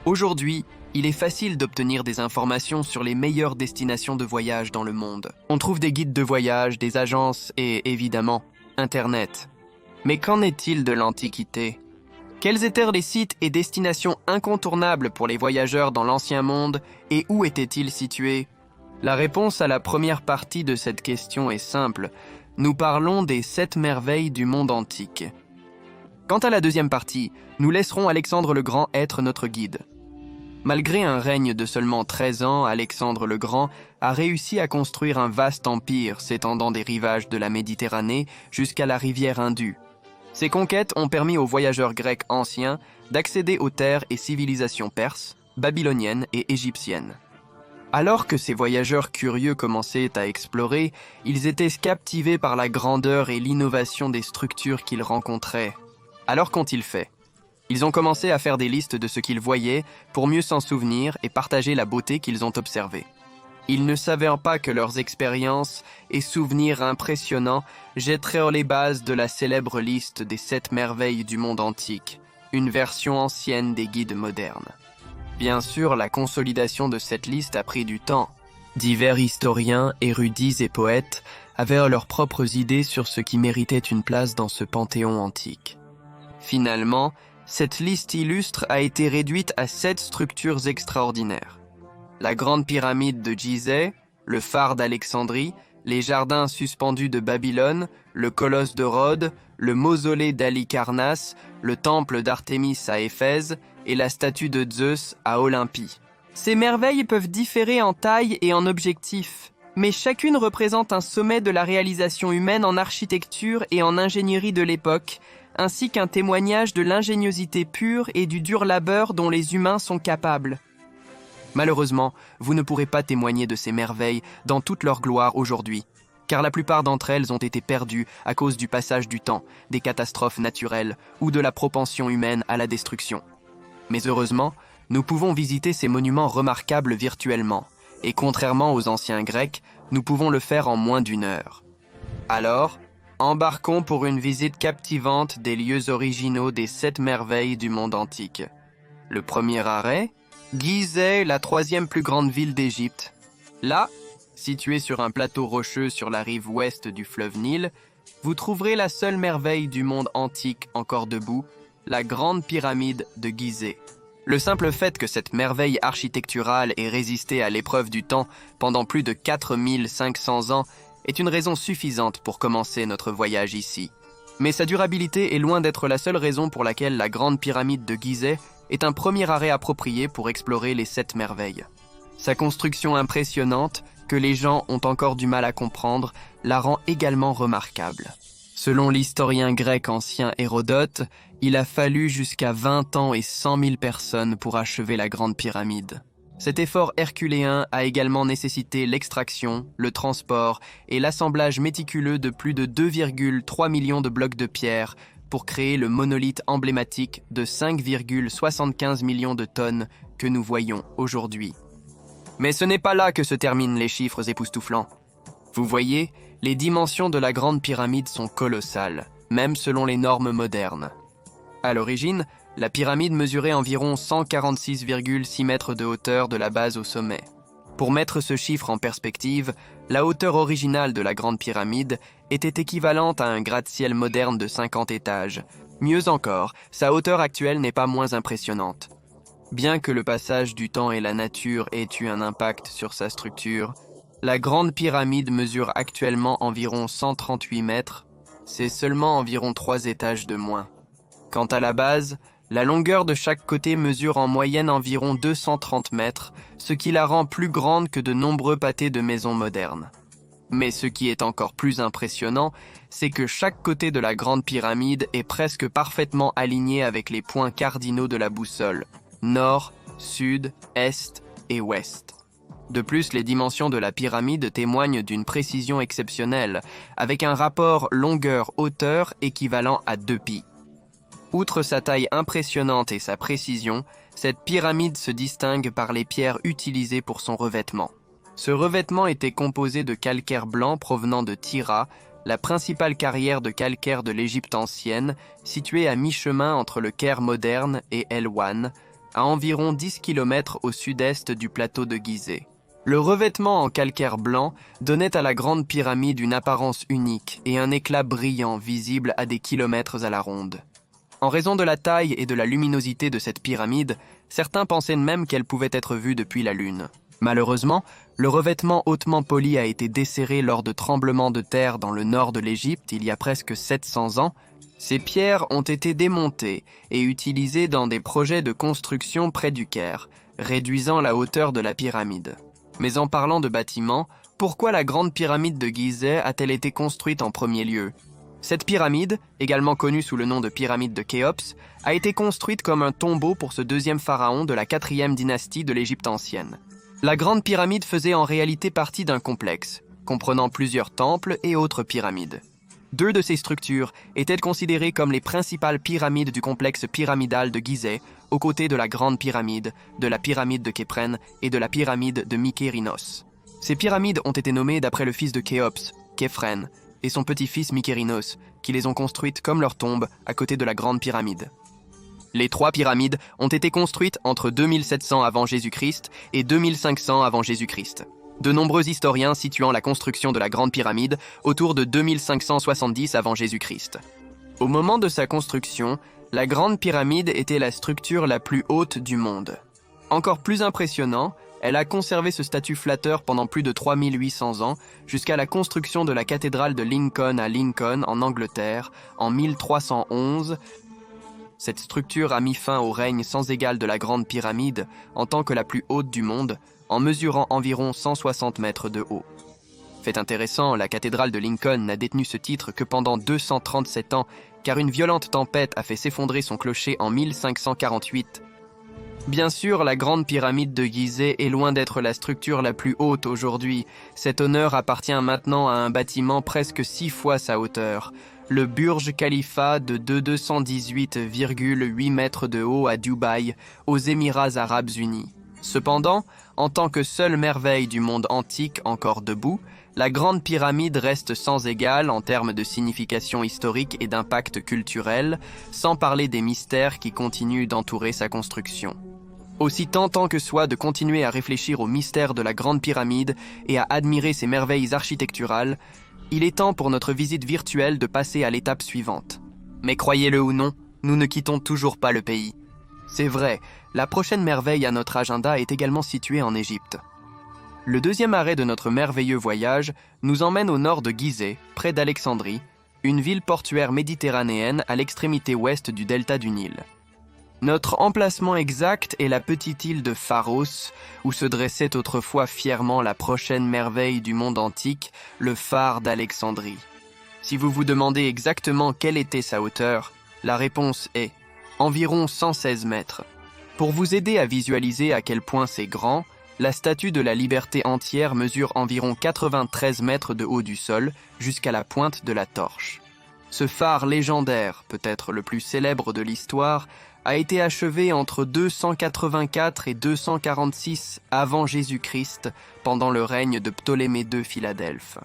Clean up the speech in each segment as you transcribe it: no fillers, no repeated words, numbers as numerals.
Aujourd'hui, il est facile d'obtenir des informations sur les meilleures destinations de voyage dans le monde. On trouve des guides de voyage, des agences et, évidemment, Internet. Mais qu'en est-il de l'Antiquité ? Quels étaient les sites et destinations incontournables pour les voyageurs dans l'Ancien Monde et où étaient-ils situés ? La réponse à la première partie de cette question est simple. Nous parlons des 7 merveilles du monde antique. Quant à la deuxième partie, nous laisserons Alexandre le Grand être notre guide. Malgré un règne de seulement 13 ans, Alexandre le Grand a réussi à construire un vaste empire s'étendant des rivages de la Méditerranée jusqu'à la rivière Indus. Ces conquêtes ont permis aux voyageurs grecs anciens d'accéder aux terres et civilisations perses, babyloniennes et égyptiennes. Alors que ces voyageurs curieux commençaient à explorer, ils étaient captivés par la grandeur et l'innovation des structures qu'ils rencontraient. Alors qu'ont-ils fait ? Ils ont commencé à faire des listes de ce qu'ils voyaient pour mieux s'en souvenir et partager la beauté qu'ils ont observée. Ils ne savaient pas que leurs expériences et souvenirs impressionnants jetteraient les bases de la célèbre liste des 7 merveilles du monde antique, une version ancienne des guides modernes. Bien sûr, la consolidation de cette liste a pris du temps. Divers historiens, érudits et poètes avaient leurs propres idées sur ce qui méritait une place dans ce panthéon antique. Finalement, cette liste illustre a été réduite à 7 structures extraordinaires. La grande pyramide de Gizeh, le phare d'Alexandrie, les jardins suspendus de Babylone, le colosse de Rhodes, le mausolée d'Halicarnasse, le temple d'Artémis à Éphèse et la statue de Zeus à Olympie. Ces merveilles peuvent différer en taille et en objectif, mais chacune représente un sommet de la réalisation humaine en architecture et en ingénierie de l'époque, ainsi qu'un témoignage de l'ingéniosité pure et du dur labeur dont les humains sont capables. Malheureusement, vous ne pourrez pas témoigner de ces merveilles dans toute leur gloire aujourd'hui, car la plupart d'entre elles ont été perdues à cause du passage du temps, des catastrophes naturelles ou de la propension humaine à la destruction. Mais heureusement, nous pouvons visiter ces monuments remarquables virtuellement, et contrairement aux anciens Grecs, nous pouvons le faire en moins d'1 heure. Alors, embarquons pour une visite captivante des lieux originaux des 7 merveilles du monde antique. Le premier arrêt, Gizeh, la 3e plus grande ville d'Égypte. Là, située sur un plateau rocheux sur la rive ouest du fleuve Nil, vous trouverez la seule merveille du monde antique encore debout, la grande pyramide de Gizeh. Le simple fait que cette merveille architecturale ait résisté à l'épreuve du temps pendant plus de 4500 ans est une raison suffisante pour commencer notre voyage ici. Mais sa durabilité est loin d'être la seule raison pour laquelle la grande pyramide de Gizeh est un premier arrêt approprié pour explorer les 7 merveilles. Sa construction impressionnante, que les gens ont encore du mal à comprendre, la rend également remarquable. Selon l'historien grec ancien Hérodote, il a fallu jusqu'à 20 ans et 100 000 personnes pour achever la grande pyramide. Cet effort herculéen a également nécessité l'extraction, le transport et l'assemblage méticuleux de plus de 2,3 millions de blocs de pierre pour créer le monolithe emblématique de 5,75 millions de tonnes que nous voyons aujourd'hui. Mais ce n'est pas là que se terminent les chiffres époustouflants. Vous voyez, les dimensions de la grande pyramide sont colossales, même selon les normes modernes. À l'origine, la pyramide mesurait environ 146,6 mètres de hauteur de la base au sommet. Pour mettre ce chiffre en perspective, la hauteur originale de la grande pyramide était équivalente à un gratte-ciel moderne de 50 étages. Mieux encore, sa hauteur actuelle n'est pas moins impressionnante. Bien que le passage du temps et la nature aient eu un impact sur sa structure, la grande pyramide mesure actuellement environ 138 mètres, c'est seulement environ 3 étages de moins. Quant à la base, la longueur de chaque côté mesure en moyenne environ 230 mètres, ce qui la rend plus grande que de nombreux pâtés de maisons modernes. Mais ce qui est encore plus impressionnant, c'est que chaque côté de la grande pyramide est presque parfaitement aligné avec les points cardinaux de la boussole, nord, sud, est et ouest. De plus, les dimensions de la pyramide témoignent d'une précision exceptionnelle, avec un rapport longueur-hauteur équivalent à 2π. Outre sa taille impressionnante et sa précision, cette pyramide se distingue par les pierres utilisées pour son revêtement. Ce revêtement était composé de calcaire blanc provenant de Tyra, la principale carrière de calcaire de l'Égypte ancienne, située à mi-chemin entre le Caire moderne et Elwan, à environ 10 km au sud-est du plateau de Gizeh. Le revêtement en calcaire blanc donnait à la grande pyramide une apparence unique et un éclat brillant visible à des kilomètres à la ronde. En raison de la taille et de la luminosité de cette pyramide, certains pensaient même qu'elle pouvait être vue depuis la Lune. Malheureusement, le revêtement hautement poli a été desserré lors de tremblements de terre dans le nord de l'Égypte il y a presque 700 ans. Ces pierres ont été démontées et utilisées dans des projets de construction près du Caire, réduisant la hauteur de la pyramide. Mais en parlant de bâtiments, pourquoi la grande pyramide de Gizeh a-t-elle été construite en premier lieu ? Cette pyramide, également connue sous le nom de pyramide de Khéops, a été construite comme un tombeau pour ce deuxième pharaon de la 4e dynastie de l'Égypte ancienne. La grande pyramide faisait en réalité partie d'un complexe, comprenant plusieurs temples et autres pyramides. 2 de ces structures étaient considérées comme les principales pyramides du complexe pyramidal de Gizeh, aux côtés de la Grande Pyramide, de la pyramide de Képhren et de la pyramide de Mykérinos. Ces pyramides ont été nommées d'après le fils de Khéops, Képhren, et son petit-fils Mykérinos, qui les ont construites comme leur tombe à côté de la Grande Pyramide. Les 3 pyramides ont été construites entre 2700 avant Jésus-Christ et 2500 avant Jésus-Christ. De nombreux historiens situant la construction de la Grande Pyramide autour de 2570 avant Jésus-Christ. Au moment de sa construction, la Grande Pyramide était la structure la plus haute du monde. Encore plus impressionnant, elle a conservé ce statut flatteur pendant plus de 3800 ans, jusqu'à la construction de la cathédrale de Lincoln à Lincoln, en Angleterre, en 1311. Cette structure a mis fin au règne sans égal de la Grande Pyramide en tant que la plus haute du monde, en mesurant environ 160 mètres de haut. Fait intéressant, la cathédrale de Lincoln n'a détenu ce titre que pendant 237 ans, car une violente tempête a fait s'effondrer son clocher en 1548. Bien sûr, la grande pyramide de Gizeh est loin d'être la structure la plus haute aujourd'hui. Cet honneur appartient maintenant à un bâtiment presque 6 fois sa hauteur, le Burj Khalifa de 218,8 mètres de haut à Dubaï, aux Émirats arabes unis. Cependant, en tant que seule merveille du monde antique encore debout, la Grande Pyramide reste sans égale en termes de signification historique et d'impact culturel, sans parler des mystères qui continuent d'entourer sa construction. Aussi tentant que soit de continuer à réfléchir aux mystères de la Grande Pyramide et à admirer ses merveilles architecturales, il est temps pour notre visite virtuelle de passer à l'étape suivante. Mais croyez-le ou non, nous ne quittons toujours pas le pays. C'est vrai, la prochaine merveille à notre agenda est également située en Égypte. Le deuxième arrêt de notre merveilleux voyage nous emmène au nord de Gizeh, près d'Alexandrie, une ville portuaire méditerranéenne à l'extrémité ouest du delta du Nil. Notre emplacement exact est la petite île de Pharos, où se dressait autrefois fièrement la prochaine merveille du monde antique, le phare d'Alexandrie. Si vous vous demandez exactement quelle était sa hauteur, la réponse est environ 116 mètres. Pour vous aider à visualiser à quel point c'est grand, la statue de la Liberté entière mesure environ 93 mètres de haut du sol jusqu'à la pointe de la torche. Ce phare légendaire, peut-être le plus célèbre de l'histoire, a été achevé entre 284 et 246 avant Jésus-Christ pendant le règne de Ptolémée II Philadelphe.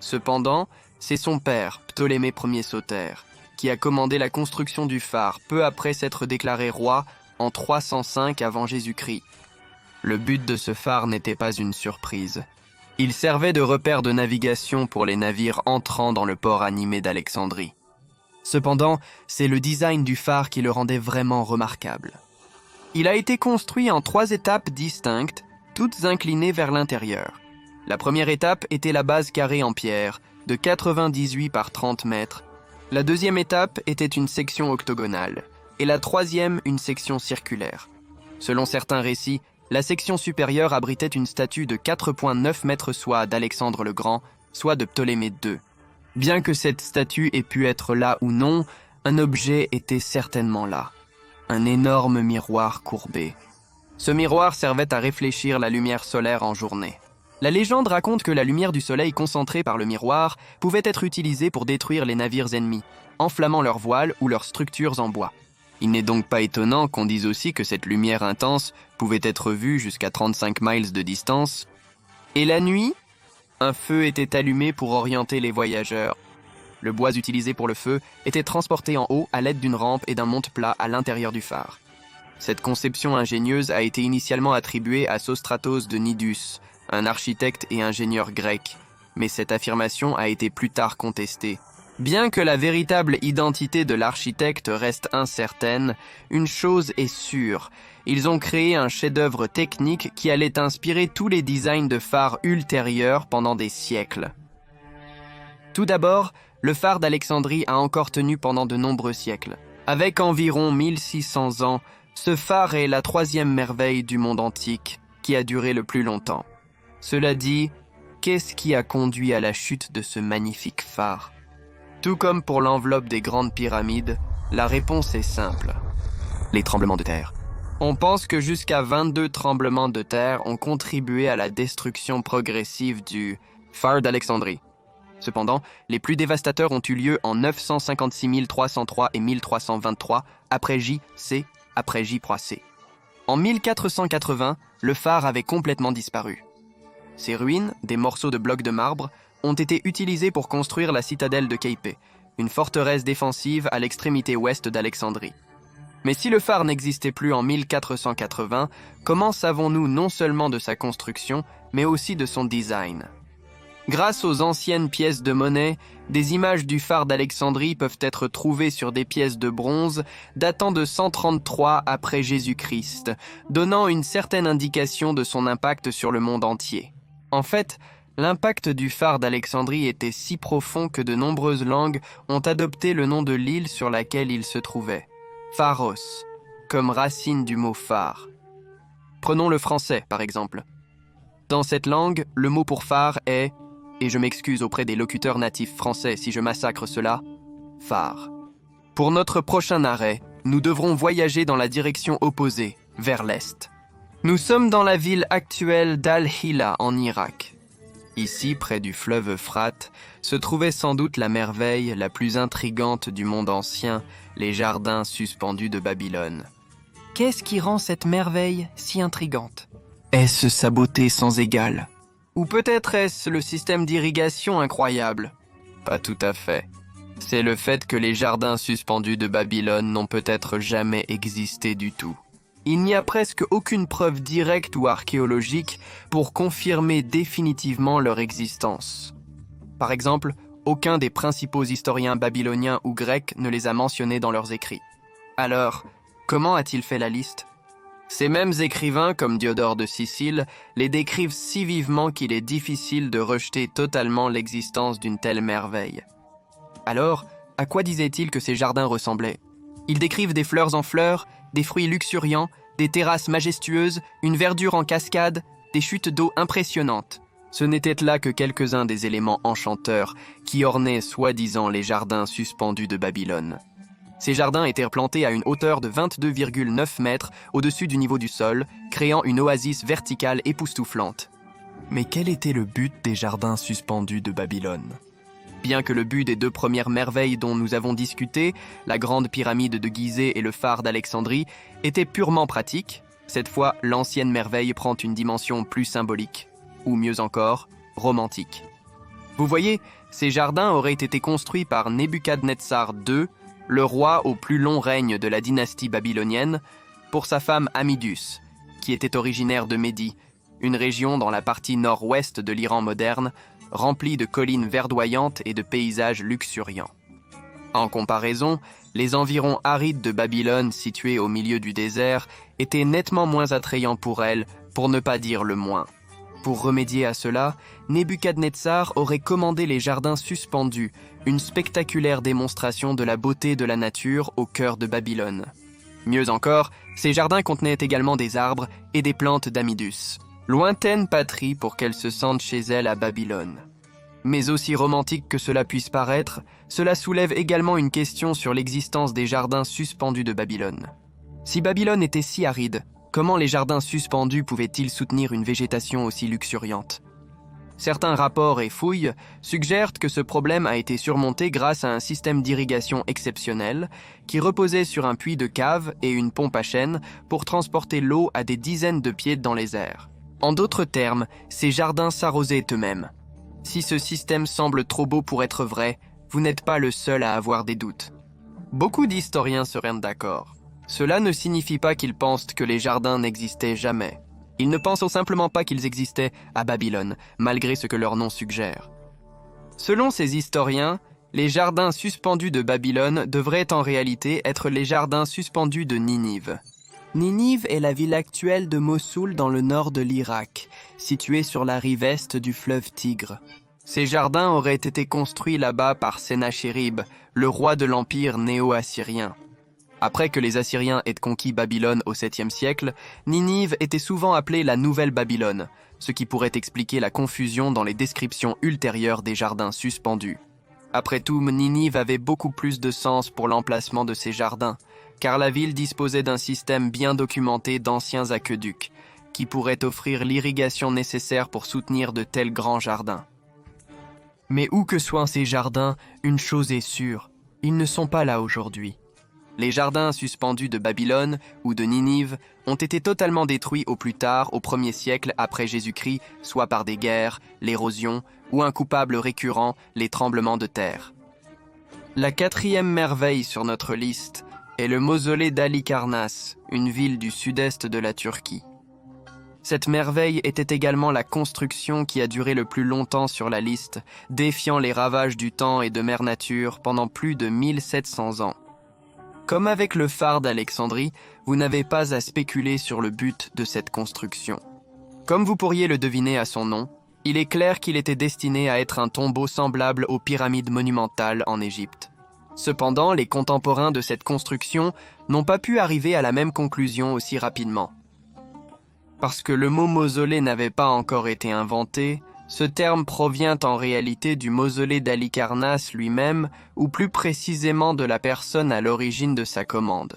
Cependant, c'est son père, Ptolémée Ier Soter, qui a commandé la construction du phare peu après s'être déclaré roi en 305 avant Jésus-Christ. Le but de ce phare n'était pas une surprise. Il servait de repère de navigation pour les navires entrant dans le port animé d'Alexandrie. Cependant, c'est le design du phare qui le rendait vraiment remarquable. Il a été construit en 3 étapes distinctes, toutes inclinées vers l'intérieur. La première étape était la base carrée en pierre, de 98 par 30 mètres. La deuxième étape était une section octogonale, et la troisième une section circulaire. Selon certains récits, la section supérieure abritait une statue de 4,9 mètres soit d'Alexandre le Grand, soit de Ptolémée II. Bien que cette statue ait pu être là ou non, un objet était certainement là. Un énorme miroir courbé. Ce miroir servait à réfléchir la lumière solaire en journée. La légende raconte que la lumière du soleil concentrée par le miroir pouvait être utilisée pour détruire les navires ennemis, enflammant leurs voiles ou leurs structures en bois. Il n'est donc pas étonnant qu'on dise aussi que cette lumière intense pouvait être vue jusqu'à 35 miles de distance. Et la nuit, un feu était allumé pour orienter les voyageurs. Le bois utilisé pour le feu était transporté en haut à l'aide d'une rampe et d'un monte-plat à l'intérieur du phare. Cette conception ingénieuse a été initialement attribuée à Sostratos de Cnidus, un architecte et ingénieur grec, mais cette affirmation a été plus tard contestée. Bien que la véritable identité de l'architecte reste incertaine, une chose est sûre, ils ont créé un chef-d'œuvre technique qui allait inspirer tous les designs de phares ultérieurs pendant des siècles. Tout d'abord, le phare d'Alexandrie a encore tenu pendant de nombreux siècles. Avec environ 1600 ans, ce phare est la troisième merveille du monde antique, qui a duré le plus longtemps. Cela dit, qu'est-ce qui a conduit à la chute de ce magnifique phare ? Tout comme pour l'enveloppe des grandes pyramides, la réponse est simple. Les tremblements de terre. On pense que jusqu'à 22 tremblements de terre ont contribué à la destruction progressive du phare d'Alexandrie. Cependant, les plus dévastateurs ont eu lieu en 956 303 et 1323, après J.C., après J.C. En 1480, le phare avait complètement disparu. Ces ruines, des morceaux de blocs de marbre, ont été utilisés pour construire la citadelle de Keipé, une forteresse défensive à l'extrémité ouest d'Alexandrie. Mais si le phare n'existait plus en 1480, comment savons-nous non seulement de sa construction, mais aussi de son design ? Grâce aux anciennes pièces de monnaie, des images du phare d'Alexandrie peuvent être trouvées sur des pièces de bronze datant de 133 après Jésus-Christ, donnant une certaine indication de son impact sur le monde entier. En fait, l'impact du phare d'Alexandrie était si profond que de nombreuses langues ont adopté le nom de l'île sur laquelle il se trouvait, Pharos, comme racine du mot phare. Prenons le français, par exemple. Dans cette langue, le mot pour phare est, et je m'excuse auprès des locuteurs natifs français si je massacre cela, phare. Pour notre prochain arrêt, nous devrons voyager dans la direction opposée, vers l'est. Nous sommes dans la ville actuelle d'Al-Hila en Irak. Ici, près du fleuve Euphrate, se trouvait sans doute la merveille la plus intrigante du monde ancien, les jardins suspendus de Babylone. Qu'est-ce qui rend cette merveille si intrigante ? Est-ce sa beauté sans égale ? Ou peut-être est-ce le système d'irrigation incroyable ? Pas tout à fait. C'est le fait que les jardins suspendus de Babylone n'ont peut-être jamais existé du tout. Il n'y a presque aucune preuve directe ou archéologique pour confirmer définitivement leur existence. Par exemple, aucun des principaux historiens babyloniens ou grecs ne les a mentionnés dans leurs écrits. Alors, comment a-t-il fait la liste ? Ces mêmes écrivains, comme Diodore de Sicile, les décrivent si vivement qu'il est difficile de rejeter totalement l'existence d'une telle merveille. Alors, à quoi disait-il que ces jardins ressemblaient ? Ils décrivent des fleurs en fleurs, des fruits luxuriants, des terrasses majestueuses, une verdure en cascade, des chutes d'eau impressionnantes. Ce n'étaient là que quelques-uns des éléments enchanteurs qui ornaient soi-disant les jardins suspendus de Babylone. Ces jardins étaient plantés à une hauteur de 22,9 mètres au-dessus du niveau du sol, créant une oasis verticale époustouflante. Mais quel était le but des jardins suspendus de Babylone ? Bien que le but des deux premières merveilles dont nous avons discuté, la grande pyramide de Gizeh et le phare d'Alexandrie, était purement pratique, cette fois l'ancienne merveille prend une dimension plus symbolique, ou mieux encore, romantique. Vous voyez, ces jardins auraient été construits par Nebuchadnezzar II, le roi au plus long règne de la dynastie babylonienne, pour sa femme Amidus, qui était originaire de Médie, une région dans la partie nord-ouest de l'Iran moderne, remplie de collines verdoyantes et de paysages luxuriants. En comparaison, les environs arides de Babylone, situés au milieu du désert, étaient nettement moins attrayants pour elle, pour ne pas dire le moins. Pour remédier à cela, Nebuchadnezzar aurait commandé les jardins suspendus, une spectaculaire démonstration de la beauté de la nature au cœur de Babylone. Mieux encore, ces jardins contenaient également des arbres et des plantes d'Amidus, lointaine patrie pour qu'elle se sente chez elle à Babylone. Mais aussi romantique que cela puisse paraître, cela soulève également une question sur l'existence des jardins suspendus de Babylone. Si Babylone était si aride, comment les jardins suspendus pouvaient-ils soutenir une végétation aussi luxuriante ? Certains rapports et fouilles suggèrent que ce problème a été surmonté grâce à un système d'irrigation exceptionnel qui reposait sur un puits de cave et une pompe à chêne pour transporter l'eau à des dizaines de pieds dans les airs. En d'autres termes, ces jardins s'arrosaient eux-mêmes. Si ce système semble trop beau pour être vrai, vous n'êtes pas le seul à avoir des doutes. Beaucoup d'historiens seraient d'accord. Cela ne signifie pas qu'ils pensent que les jardins n'existaient jamais. Ils ne pensent simplement pas qu'ils existaient à Babylone, malgré ce que leur nom suggère. Selon ces historiens, les jardins suspendus de Babylone devraient en réalité être les jardins suspendus de Ninive. Ninive est la ville actuelle de Mossoul dans le nord de l'Irak, située sur la rive est du fleuve Tigre. Ces jardins auraient été construits là-bas par Sennachérib, le roi de l'empire néo-assyrien. Après que les Assyriens aient conquis Babylone au 7e siècle, Ninive était souvent appelée la Nouvelle Babylone, ce qui pourrait expliquer la confusion dans les descriptions ultérieures des jardins suspendus. Après tout, Ninive avait beaucoup plus de sens pour l'emplacement de ces jardins, car la ville disposait d'un système bien documenté d'anciens aqueducs, qui pourrait offrir l'irrigation nécessaire pour soutenir de tels grands jardins. Mais où que soient ces jardins, une chose est sûre, ils ne sont pas là aujourd'hui. Les jardins suspendus de Babylone ou de Ninive ont été totalement détruits au plus tard au 1er siècle après Jésus-Christ, soit par des guerres, l'érosion ou un coupable récurrent, les tremblements de terre. La 4e merveille sur notre liste est le mausolée d'Halikarnasse, une ville du sud-est de la Turquie. Cette merveille était également la construction qui a duré le plus longtemps sur la liste, défiant les ravages du temps et de mère nature pendant plus de 1700 ans. Comme avec le phare d'Alexandrie, vous n'avez pas à spéculer sur le but de cette construction. Comme vous pourriez le deviner à son nom, il est clair qu'il était destiné à être un tombeau semblable aux pyramides monumentales en Égypte. Cependant, les contemporains de cette construction n'ont pas pu arriver à la même conclusion aussi rapidement. Parce que le mot mausolée n'avait pas encore été inventé, ce terme provient en réalité du mausolée d'Halikarnasse lui-même, ou plus précisément de la personne à l'origine de sa commande.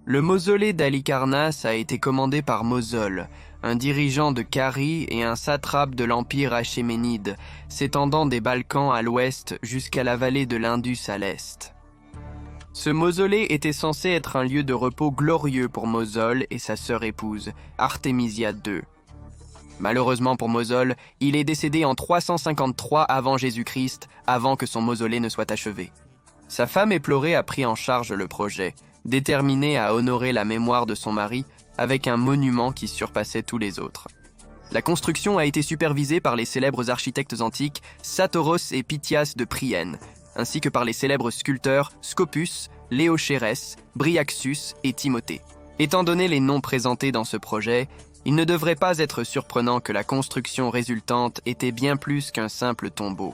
Le mausolée d'Halikarnasse a été commandé par Mosol, un dirigeant de Carie et un satrape de l'empire achéménide, s'étendant des Balkans à l'ouest jusqu'à la vallée de l'Indus à l'est. Ce mausolée était censé être un lieu de repos glorieux pour Mosol et sa sœur épouse, Artémisia II. Malheureusement pour Mosol, il est décédé en 353 avant Jésus-Christ, avant que son mausolée ne soit achevé. Sa femme éplorée a pris en charge le projet, déterminée à honorer la mémoire de son mari avec un monument qui surpassait tous les autres. La construction a été supervisée par les célèbres architectes antiques Satoros et Pythias de Priene, ainsi que par les célèbres sculpteurs Scopus, Léochérès, Bryaxus et Timothée. Étant donné les noms présentés dans ce projet, il ne devrait pas être surprenant que la construction résultante était bien plus qu'un simple tombeau.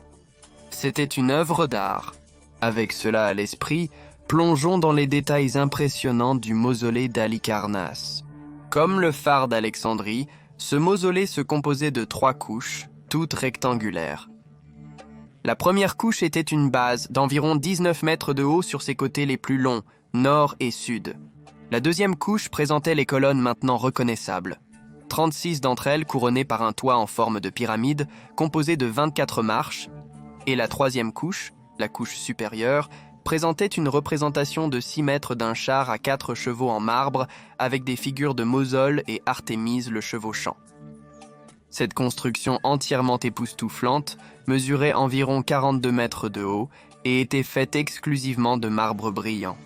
C'était une œuvre d'art. Avec cela à l'esprit, plongeons dans les détails impressionnants du mausolée d'Halikarnasse. Comme le phare d'Alexandrie, ce mausolée se composait de 3 couches, toutes rectangulaires. La première couche était une base d'environ 19 mètres de haut sur ses côtés les plus longs, nord et sud. La deuxième couche présentait les colonnes maintenant reconnaissables. 36 d'entre elles couronnées par un toit en forme de pyramide, composé de 24 marches, et la troisième couche, la couche supérieure, présentait une représentation de 6 mètres d'un char à 4 chevaux en marbre, avec des figures de Mosol et Artémise le chevauchant. Cette construction entièrement époustouflante mesurait environ 42 mètres de haut et était faite exclusivement de marbre brillant.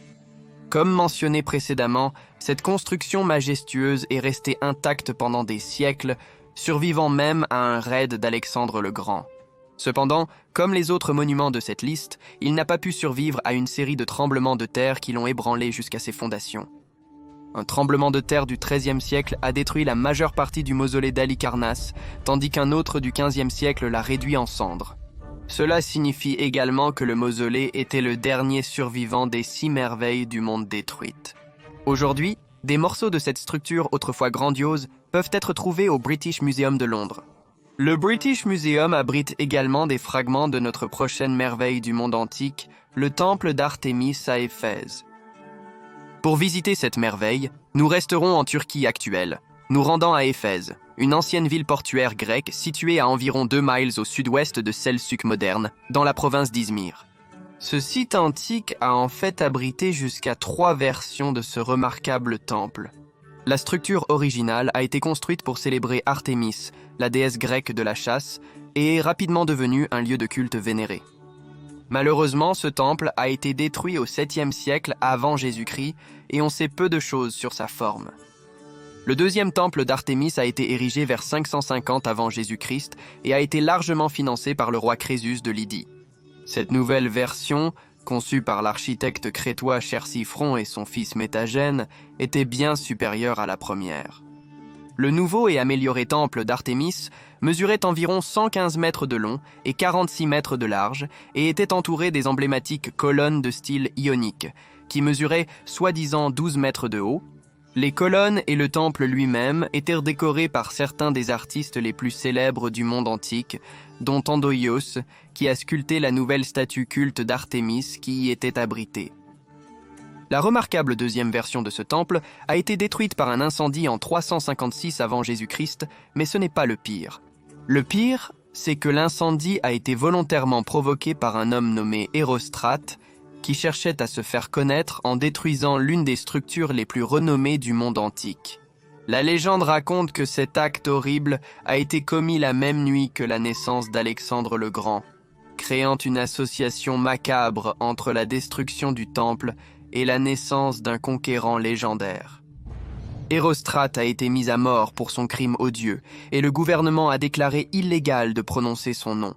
Comme mentionné précédemment, cette construction majestueuse est restée intacte pendant des siècles, survivant même à un raid d'Alexandre le Grand. Cependant, comme les autres monuments de cette liste, il n'a pas pu survivre à une série de tremblements de terre qui l'ont ébranlé jusqu'à ses fondations. Un tremblement de terre du XIIIe siècle a détruit la majeure partie du mausolée d'Halikarnasse, tandis qu'un autre du XVe siècle l'a réduit en cendres. Cela signifie également que le mausolée était le dernier survivant des 6 merveilles du monde détruites. Aujourd'hui, des morceaux de cette structure autrefois grandiose peuvent être trouvés au British Museum de Londres. Le British Museum abrite également des fragments de notre prochaine merveille du monde antique, le temple d'Artémis à Éphèse. Pour visiter cette merveille, nous resterons en Turquie actuelle, nous rendant à Éphèse, une ancienne ville portuaire grecque située à environ 2 miles au sud-ouest de Selçuk moderne, dans la province d'Izmir. Ce site antique a en fait abrité jusqu'à 3 versions de ce remarquable temple. La structure originale a été construite pour célébrer Artémis, la déesse grecque de la chasse, et est rapidement devenue un lieu de culte vénéré. Malheureusement, ce temple a été détruit au 7e siècle avant Jésus-Christ et on sait peu de choses sur sa forme. Le deuxième temple d'Artémis a été érigé vers 550 avant Jésus-Christ et a été largement financé par le roi Crésus de Lydie. Cette nouvelle version, conçue par l'architecte crétois Chersiphron et son fils Métagène, était bien supérieure à la première. Le nouveau et amélioré temple d'Artémis mesurait environ 115 mètres de long et 46 mètres de large et était entouré des emblématiques colonnes de style ionique, qui mesuraient soi-disant 12 mètres de haut. Les colonnes et le temple lui-même étaient décorés par certains des artistes les plus célèbres du monde antique, dont Andoïos, qui a sculpté la nouvelle statue culte d'Artémis qui y était abritée. La remarquable deuxième version de ce temple a été détruite par un incendie en 356 avant Jésus-Christ, mais ce n'est pas le pire. Le pire, c'est que l'incendie a été volontairement provoqué par un homme nommé Érostrate, qui cherchait à se faire connaître en détruisant l'une des structures les plus renommées du monde antique. La légende raconte que cet acte horrible a été commis la même nuit que la naissance d'Alexandre le Grand, créant une association macabre entre la destruction du temple et la naissance d'un conquérant légendaire. Érostrate a été mis à mort pour son crime odieux et le gouvernement a déclaré illégal de prononcer son nom.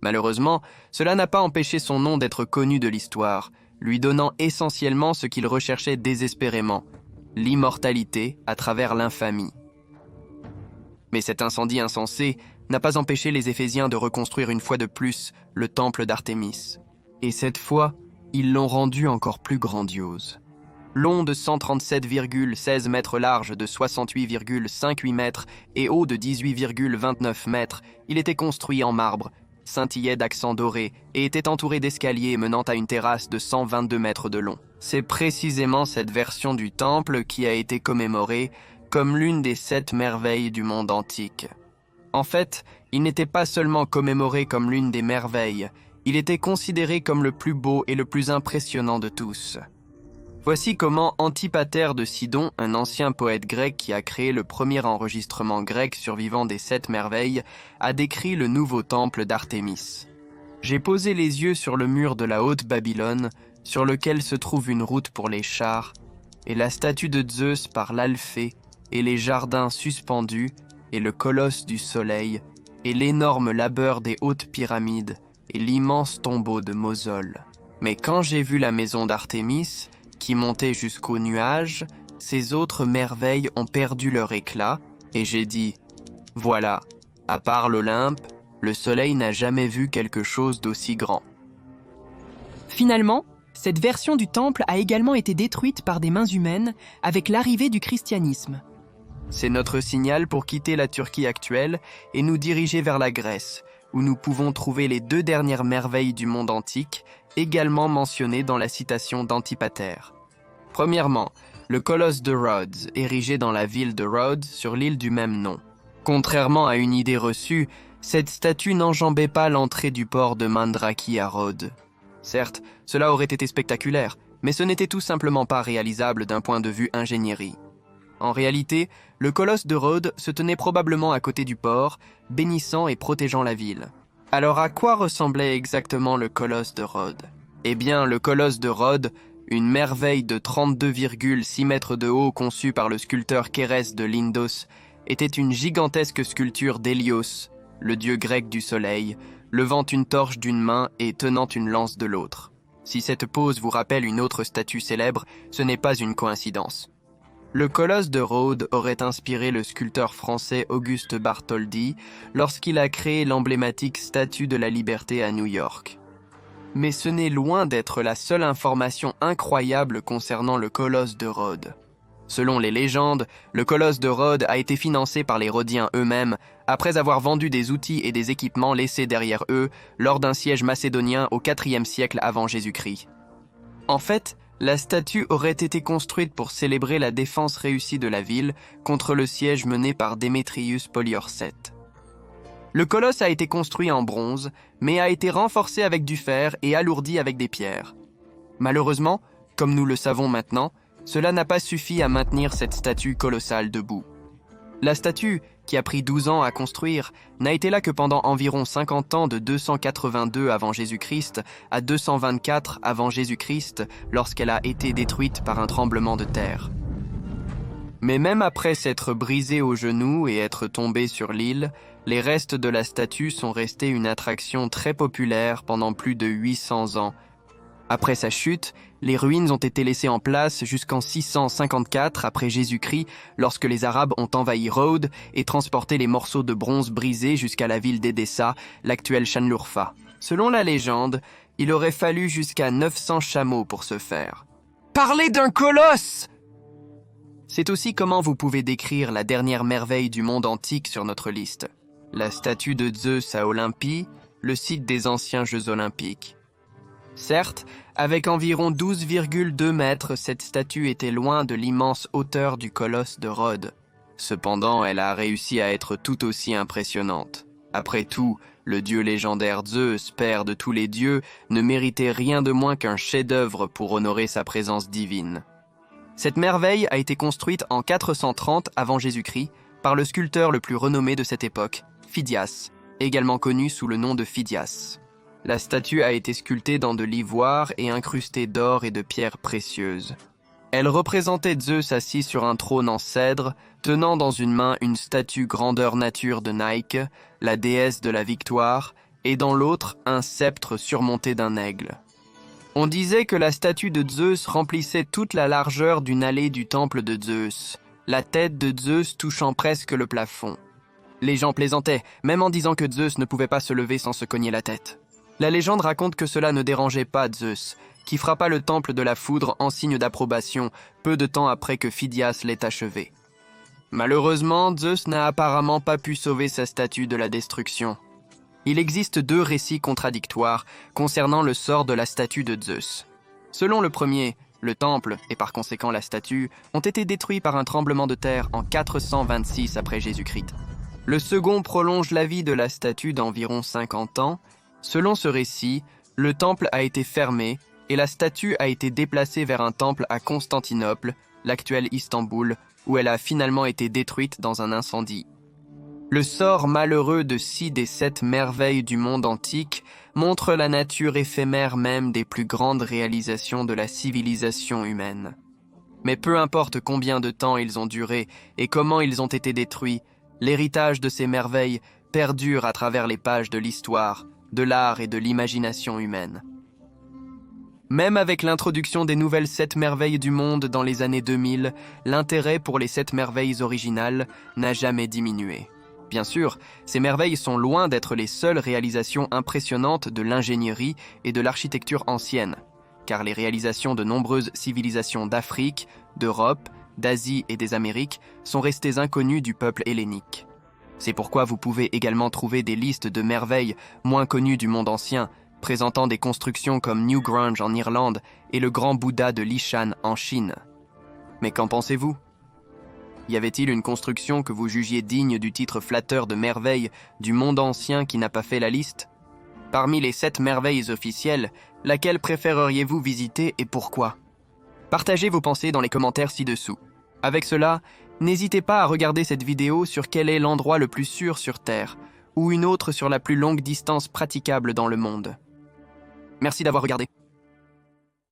Malheureusement, cela n'a pas empêché son nom d'être connu de l'histoire, lui donnant essentiellement ce qu'il recherchait désespérément, l'immortalité à travers l'infamie. Mais cet incendie insensé n'a pas empêché les Éphésiens de reconstruire une fois de plus le temple d'Artémis. Et cette fois, ils l'ont rendu encore plus grandiose. Long de 137,16 mètres, large de 68,58 mètres et haut de 18,29 mètres, il était construit en marbre, scintillait d'accents dorés et était entouré d'escaliers menant à une terrasse de 122 mètres de long. C'est précisément cette version du temple qui a été commémorée comme l'une des 7 merveilles du monde antique. En fait, il n'était pas seulement commémoré comme l'une des merveilles, il était considéré comme le plus beau et le plus impressionnant de tous. Voici comment Antipater de Sidon, un ancien poète grec qui a créé le premier enregistrement grec survivant des 7 merveilles, a décrit le nouveau temple d'Artémis. « J'ai posé les yeux sur le mur de la haute Babylone, sur lequel se trouve une route pour les chars, et la statue de Zeus par l'Alphée, et les jardins suspendus, et le colosse du soleil, et l'énorme labeur des hautes pyramides, et l'immense tombeau de Mosol. Mais quand j'ai vu la maison d'Artémis, qui montait jusqu'aux nuages, ces autres merveilles ont perdu leur éclat, et j'ai dit, voilà, à part l'Olympe, le soleil n'a jamais vu quelque chose d'aussi grand. » Finalement, cette version du temple a également été détruite par des mains humaines avec l'arrivée du christianisme. C'est notre signal pour quitter la Turquie actuelle et nous diriger vers la Grèce, où nous pouvons trouver les 2 dernières merveilles du monde antique, également mentionnées dans la citation d'Antipater. Premièrement, le colosse de Rhodes, érigé dans la ville de Rhodes sur l'île du même nom. Contrairement à une idée reçue, cette statue n'enjambait pas l'entrée du port de Mandraki à Rhodes. Certes, cela aurait été spectaculaire, mais ce n'était tout simplement pas réalisable d'un point de vue ingénierie. En réalité, le colosse de Rhodes se tenait probablement à côté du port, bénissant et protégeant la ville. Alors à quoi ressemblait exactement le colosse de Rhodes ? Eh bien, le colosse de Rhodes, une merveille de 32,6 mètres de haut conçue par le sculpteur Kérès de Lindos, était une gigantesque sculpture d'Hélios, le dieu grec du soleil, levant une torche d'une main et tenant une lance de l'autre. Si cette pose vous rappelle une autre statue célèbre, ce n'est pas une coïncidence. Le colosse de Rhodes aurait inspiré le sculpteur français Auguste Bartholdi lorsqu'il a créé l'emblématique Statue de la Liberté à New York. Mais ce n'est loin d'être la seule information incroyable concernant le colosse de Rhodes. Selon les légendes, le colosse de Rhodes a été financé par les Rhodiens eux-mêmes après avoir vendu des outils et des équipements laissés derrière eux lors d'un siège macédonien au IVe siècle avant Jésus-Christ. En fait, la statue aurait été construite pour célébrer la défense réussie de la ville contre le siège mené par Démétrius Poliorcète. Le colosse a été construit en bronze, mais a été renforcé avec du fer et alourdi avec des pierres. Malheureusement, comme nous le savons maintenant, cela n'a pas suffi à maintenir cette statue colossale debout. La statue, qui a pris 12 ans à construire, n'a été là que pendant environ 50 ans de 282 avant Jésus-Christ à 224 avant Jésus-Christ lorsqu'elle a été détruite par un tremblement de terre. Mais même après s'être brisée aux genoux et être tombée sur l'île, les restes de la statue sont restés une attraction très populaire pendant plus de 800 ans. Après sa chute, les ruines ont été laissées en place jusqu'en 654 après Jésus-Christ, lorsque les Arabes ont envahi Rhodes et transporté les morceaux de bronze brisés jusqu'à la ville d'Edessa, l'actuelle Shanlurfa. Selon la légende, il aurait fallu jusqu'à 900 chameaux pour ce faire. Parlez d'un colosse! C'est aussi comment vous pouvez décrire la dernière merveille du monde antique sur notre liste. La statue de Zeus à Olympie, le site des anciens Jeux olympiques. Certes, avec environ 12,2 mètres, cette statue était loin de l'immense hauteur du colosse de Rhodes. Cependant, elle a réussi à être tout aussi impressionnante. Après tout, le dieu légendaire Zeus, père de tous les dieux, ne méritait rien de moins qu'un chef-d'œuvre pour honorer sa présence divine. Cette merveille a été construite en 430 avant Jésus-Christ par le sculpteur le plus renommé de cette époque, Phidias, également connu sous le nom de Phidias. La statue a été sculptée dans de l'ivoire et incrustée d'or et de pierres précieuses. Elle représentait Zeus assis sur un trône en cèdre, tenant dans une main une statue grandeur nature de Nike, la déesse de la victoire, et dans l'autre un sceptre surmonté d'un aigle. On disait que la statue de Zeus remplissait toute la largeur d'une allée du temple de Zeus, la tête de Zeus touchant presque le plafond. Les gens plaisantaient, même en disant que Zeus ne pouvait pas se lever sans se cogner la tête. La légende raconte que cela ne dérangeait pas Zeus, qui frappa le temple de la foudre en signe d'approbation peu de temps après que Phidias l'ait achevé. Malheureusement, Zeus n'a apparemment pas pu sauver sa statue de la destruction. Il existe 2 récits contradictoires concernant le sort de la statue de Zeus. Selon le premier, le temple, et par conséquent la statue, ont été détruits par un tremblement de terre en 426 après Jésus-Christ. Le second prolonge la vie de la statue d'environ 50 ans. Selon ce récit, le temple a été fermé et la statue a été déplacée vers un temple à Constantinople, l'actuel Istanbul, où elle a finalement été détruite dans un incendie. Le sort malheureux de 6 des 7 merveilles du monde antique montre la nature éphémère même des plus grandes réalisations de la civilisation humaine. Mais peu importe combien de temps ils ont duré et comment ils ont été détruits, l'héritage de ces merveilles perdure à travers les pages de l'histoire, de l'art et de l'imagination humaine. Même avec l'introduction des nouvelles 7 merveilles du monde dans les années 2000, l'intérêt pour les 7 merveilles originales n'a jamais diminué. Bien sûr, ces merveilles sont loin d'être les seules réalisations impressionnantes de l'ingénierie et de l'architecture ancienne, car les réalisations de nombreuses civilisations d'Afrique, d'Europe, d'Asie et des Amériques sont restées inconnues du peuple hellénique. C'est pourquoi vous pouvez également trouver des listes de merveilles moins connues du monde ancien, présentant des constructions comme Newgrange en Irlande et le Grand Bouddha de Lishan en Chine. Mais qu'en pensez-vous ? Y avait-il une construction que vous jugiez digne du titre flatteur de merveille du monde ancien qui n'a pas fait la liste ? Parmi les 7 merveilles officielles, laquelle préféreriez-vous visiter et pourquoi ? Partagez vos pensées dans les commentaires ci-dessous. Avec cela, n'hésitez pas à regarder cette vidéo sur quel est l'endroit le plus sûr sur Terre, ou une autre sur la plus longue distance praticable dans le monde. Merci d'avoir regardé.